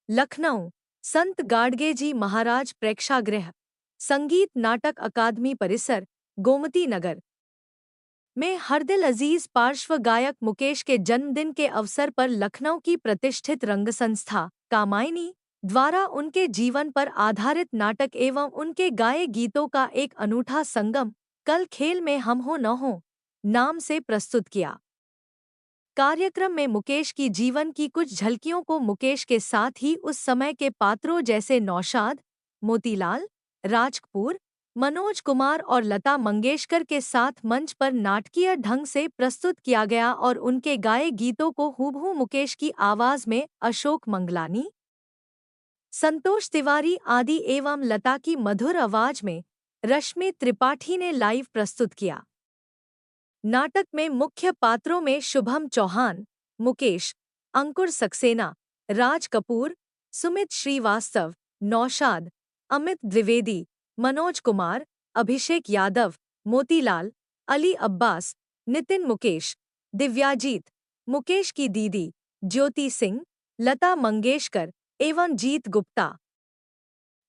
लखनऊ संत गाडगे जी महाराज प्रेक्षागृह संगीत नाटक अकादमी परिसर गोमती नगर में हरदिल अजीज पार्श्व गायक मुकेश के जन्मदिन के अवसर पर लखनऊ की प्रतिष्ठित रंग संस्था कामायनी द्वारा उनके जीवन पर आधारित नाटक एवं उनके गाए गीतों का एक अनूठा संगम कल खेल में हम हो न हो नाम से प्रस्तुत किया। कार्यक्रम में मुकेश की जीवन की कुछ झलकियों को मुकेश के साथ ही उस समय के पात्रों जैसे नौशाद, मोतीलाल, राज कपूर, मनोज कुमार और लता मंगेशकर के साथ मंच पर नाटकीय ढंग से प्रस्तुत किया गया और उनके गाए गीतों को हूबहू मुकेश की आवाज में अशोक मंगलानी, संतोष तिवारी आदि एवं लता की मधुर आवाज में रश्मि त्रिपाठी ने लाइव प्रस्तुत किया। नाटक में मुख्य पात्रों में शुभम चौहान, मुकेश, अंकुर सक्सेना, राज कपूर, सुमित श्रीवास्तव, नौशाद, अमित द्विवेदी, मनोज कुमार, अभिषेक यादव, मोतीलाल, अली अब्बास, नितिन मुकेश, दिव्याजीत, मुकेश की दीदी, ज्योति सिंह, लता मंगेशकर एवं जीत गुप्ता,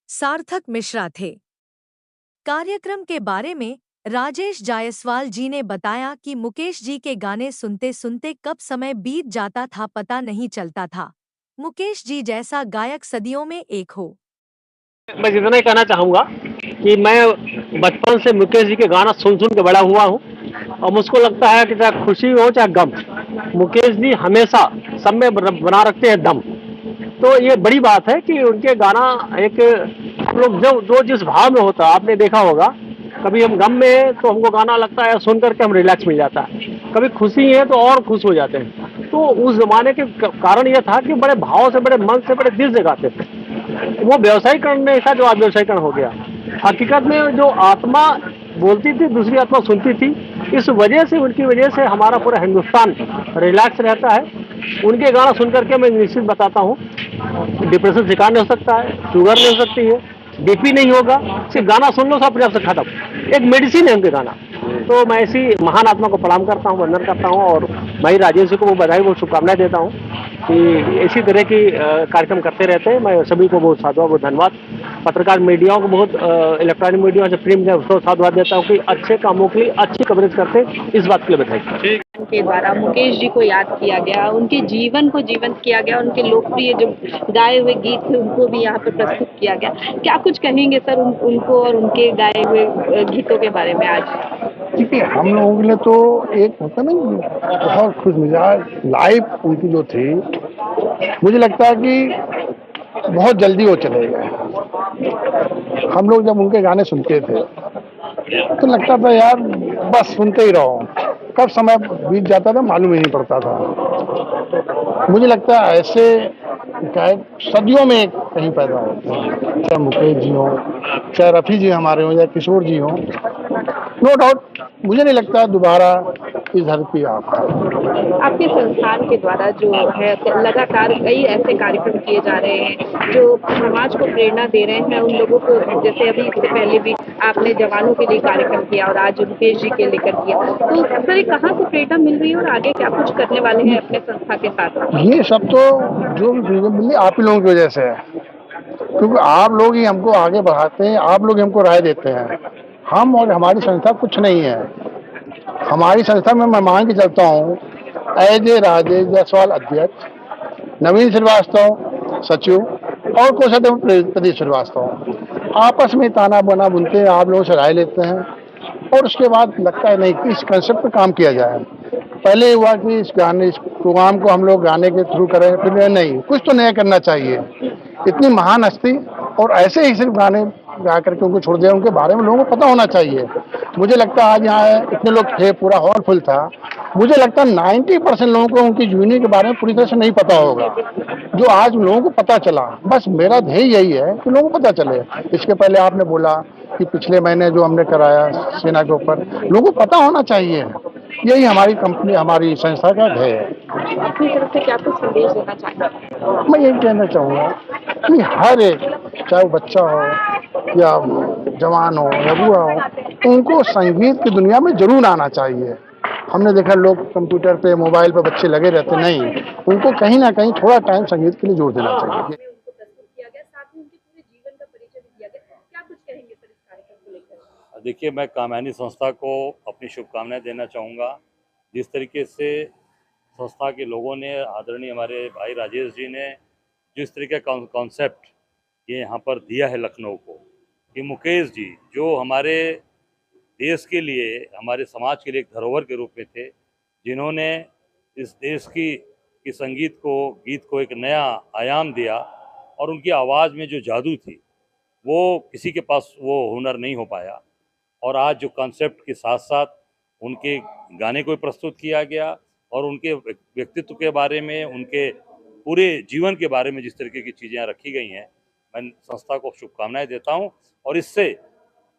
सार्थक मिश्रा थे। कार्यक्रम के बारे में राजेश जायसवाल जी ने बताया कि मुकेश जी के गाने सुनते सुनते कब समय बीत जाता था पता नहीं चलता था। मुकेश जी जैसा गायक सदियों में एक हो। मैं इतना ही कहना चाहूँगा कि मैं बचपन से मुकेश जी के गाना सुन सुन के बड़ा हुआ हूँ और मुझको लगता है कि चाहे खुशी हो चाहे गम, मुकेश जी हमेशा सब में बना रखते हैं दम। तो ये बड़ी बात है कि उनके गाना एक हम लोग जो जिस भाव में होता है, आपने देखा होगा, कभी हम गम में हैं तो हमको गाना लगता है सुन करके हम रिलैक्स मिल जाता है, कभी खुशी है तो और खुश हो जाते हैं। तो उस जमाने के कारण यह था कि बड़े भाव से, बड़े मन से, बड़े दिल से गाते थे। वो व्यवसायीकरण नहीं था जो आज व्यवसायीकरण हो गया। हकीकत में जो आत्मा बोलती थी दूसरी आत्मा सुनती थी, इस वजह से, उनकी वजह से हमारा पूरा हिंदुस्तान रिलैक्स रहता है। उनके गाना सुन करके मैं निश्चित बताता हूँ, डिप्रेशन शिकार नहीं हो सकता है, शुगर नहीं हो सकती है, बीपी नहीं होगा, सिर्फ गाना सुन लो सब अपने आप से खत्म। एक मेडिसिन है उनके गाना। तो मैं ऐसी महान आत्मा को प्रणाम करता हूँ, वंदन करता हूँ और मैं राजेश जी को वो बधाई, वो शुभकामनाएं देता हूँ कि इसी तरह की कार्यक्रम करते रहते हैं। मैं सभी को बहुत साधुवाद, बहुत धन्यवाद, पत्रकार मीडियाओं को बहुत, इलेक्ट्रॉनिक मीडिया से प्रिंट में साधुवाद देता हूँ कि अच्छे कामों के लिए अच्छी कवरेज करते, इस बात के लिए बधाई। के द्वारा मुकेश जी को याद किया गया, उनके जीवन को जीवंत किया गया, उनके लोकप्रिय जो गाए हुए गीत थे उनको भी यहाँ पर प्रस्तुत किया गया। क्या कुछ कहेंगे सर उनको और उनके गाए हुए गीतों के बारे में आज? देखिए, हम लोगों के लिए तो एक होता ना बहुत खुश मिजाज लाइफ उनकी जो थी, मुझे लगता है कि बहुत जल्दी वो चले गए। हम लोग जब उनके गाने सुनते थे तो लगता था यार बस सुनते ही रहो, कब समय बीत जाता था मालूम ही नहीं पड़ता था। मुझे लगता है ऐसे गायक सदियों में कहीं पैदा होते हैं, चाहे मुकेश जी हो, चाहे रफ़ी जी हमारे हो, या किशोर जी हो। नो डाउट मुझे नहीं लगता दोबारा इस धरती आपके संस्थान के द्वारा जो है लगातार कई ऐसे कार्यक्रम किए जा रहे हैं जो समाज को प्रेरणा दे रहे हैं उन लोगों को, जैसे अभी इससे पहले भी आपने जवानों के लिए कार्यक्रम किया और आज मुकेश जी के लेकर किया, तो सर कहाँ से प्रेरणा मिल रही है और आगे क्या कुछ करने वाले हैं अपने संस्था के साथ? ये सब तो जो भी प्रेरणा मिली आप ही लोगों की वजह से है, क्योंकि आप लोग ही हमको आगे बढ़ाते हैं, आप लोग हमको राय देते हैं। हम और हमारी संस्था कुछ नहीं है। हमारी संस्था में मैं मान के चलता हूँ, एज ए राजेश जायसवाल अध्यक्ष, नवीन श्रीवास्तव सचिव और कोषाध्यक्ष प्रदीप श्रीवास्तव आपस में ताना बाना बुनते हैं, आप लोगों से राय लेते हैं और उसके बाद लगता है नहीं कि इस कंसेप्ट पर काम किया जाए। पहले हुआ कि इस प्रोग्राम को हम लोग गाने के थ्रू करें, फिर नहीं, कुछ तो नया करना चाहिए। इतनी महान हस्ती और ऐसे ही सिर्फ गाने गा करके उनको छोड़ दिया, उनके बारे में लोगों को पता होना चाहिए। मुझे लगता है आज यहाँ इतने लोग थे, पूरा हॉल फुल था, मुझे लगता है 90% लोगों को उनकी जीवनी के बारे में पूरी तरह से नहीं पता होगा, जो आज लोगों को पता चला। बस मेरा ध्येय यही है कि लोगों को पता चले। इसके पहले आपने बोला कि पिछले महीने जो हमने कराया सेना के ऊपर, लोगों को पता होना चाहिए। यही हमारी कंपनी, हमारी संस्था का ध्येय है। अपनी तरफ से क्या कुछ संदेश देना चाहेंगे? मैं यही कहना चाहूँगा कि हर एक, चाहे वो बच्चा हो या जवान हो या बुआ हो, उनको संगीत की दुनिया में जरूर आना चाहिए। हमने देखा लोग कंप्यूटर पे, मोबाइल पे बच्चे लगे रहते, नहीं, उनको कहीं ना कहीं थोड़ा टाइम संगीत के लिए जोड़ देना चाहिए। देखिए, मैं कामायनी संस्था को अपनी शुभकामनाएं देना चाहूँगा। जिस तरीके से संस्था के लोगों ने, आदरणीय हमारे भाई राजेश जी ने जिस तरीके का कॉन्सेप्ट ये यहाँ पर दिया है लखनऊ को, कि मुकेश जी जो हमारे देश के लिए, हमारे समाज के लिए एक धरोहर के रूप में थे, जिन्होंने इस देश की संगीत को, गीत को एक नया आयाम दिया, और उनकी आवाज़ में जो जादू थी वो किसी के पास वो हुनर नहीं हो पाया। और आज जो कॉन्सेप्ट के साथ साथ उनके गाने को प्रस्तुत किया गया और उनके व्यक्तित्व के बारे में, उनके पूरे जीवन के बारे में जिस तरीके की चीज़ें रखी गई हैं, मैं संस्था को शुभकामनाएं देता हूं। और इससे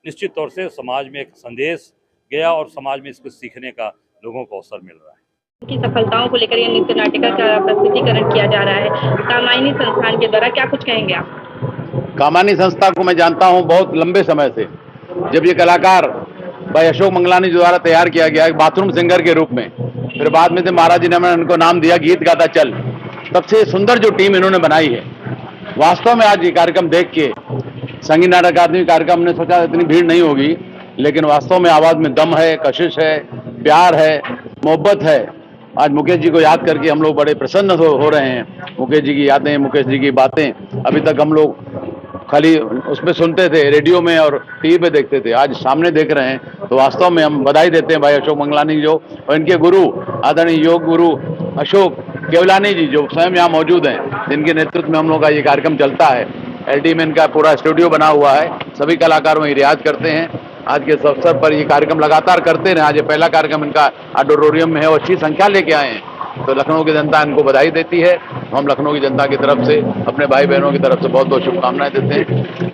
निश्चित तौर से समाज में एक संदेश गया और समाज में इसको सीखने का लोगों को अवसर मिल रहा है। की सफलताओं को लेकर यह नृत्य नाटिका का प्रस्तुतिकरण किया जा रहा है कामायनी संस्थान के द्वारा, क्या कुछ कहेंगे आप? कामायनी संस्था को मैं जानता हूं बहुत लंबे समय से। जब ये कलाकार भाई अशोक मंगलानी जी द्वारा तैयार किया गया बाथरूम सिंगर के रूप में, फिर बाद में से महाराज जी ने उनको नाम दिया गीत गाता चल, तब से सुंदर जो टीम इन्होंने बनाई है, वास्तव में आज ये कार्यक्रम देख के संगीत नाटक अकादमी कार्यक्रम ने सोचा इतनी भीड़ नहीं होगी, लेकिन वास्तव में आवाज में दम है, कशिश है, प्यार है, मोहब्बत है। आज मुकेश जी को याद करके हम लोग बड़े प्रसन्न हो रहे हैं। मुकेश जी की यादें, मुकेश जी की बातें अभी तक हम लोग खाली उसमें सुनते थे, रेडियो में और टीवी पे देखते थे, आज सामने देख रहे हैं, तो वास्तव में हम बधाई देते हैं भाई अशोक मंगलानी जो और इनके गुरु आदरणीय योग गुरु अशोक केवलानी जी जो स्वयं यहाँ मौजूद हैं, जिनके नेतृत्व में हम लोग का ये कार्यक्रम चलता है। LD में इनका पूरा स्टूडियो बना हुआ है, सभी कलाकार वहीं रियाज करते हैं। आज के इस अवसर पर ये कार्यक्रम लगातार करते रहे। आज ये पहला कार्यक्रम इनका ऑडिटोरियम में है और अच्छी संख्या लेके आए हैं, तो लखनऊ की जनता इनको बधाई देती है। हम लखनऊ की जनता की तरफ से, अपने भाई बहनों की तरफ से बहुत बहुत शुभकामनाएं देते हैं।